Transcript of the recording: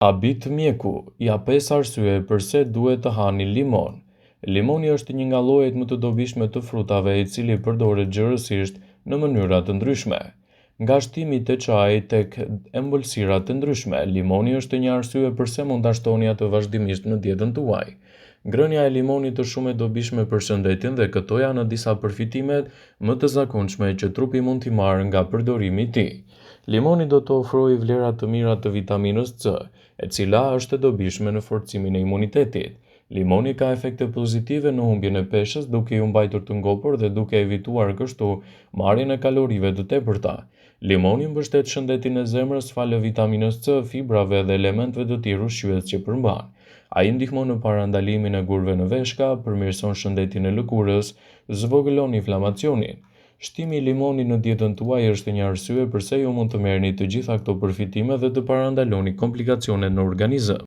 Habit mjeku, ja 5 arsye pse duhet të hani limon. Limoni është një nga llojet më të dobishme të frutave i cili përdoret gjërësisht në mënyra të ndryshme. Nga shtimi te çaji tek ëmbëlsira të ndryshme, limoni është një arsye pse mund ta shtoni atë vazhdimisht në dietën tuaj. Ngrënia e limonit është shumë e dobishme për shëndetin dhe këto janë disa përfitimet më të zakonshme që trupi mund t'i marrë nga përdorimi i tij. Limoni do të ofrojë vlera të mira të vitaminës C, e cila është e dobishme në forcimin e imunitetit. Limoni ka efekte pozitive në humbjen e peshës, duke ju mbajtur të ngopur dhe duke evituar kështu marrjen e kalorive të tepërta. Limoni mbështet shëndetin e zemrës falë vitaminës C, fibrave dhe elementeve të tjerë ushqyes që përmban. Ai ndihmon në parandalimin e gurëve në veshka, përmirëson shëndetin e lëkurës, zvogëlon inflamacionin. Shtimi i limonit në dietën tuaj është një arsye pse ju mund të merrni të gjitha këto përfitime dhe të parandaloni komplikacionet në organizëm.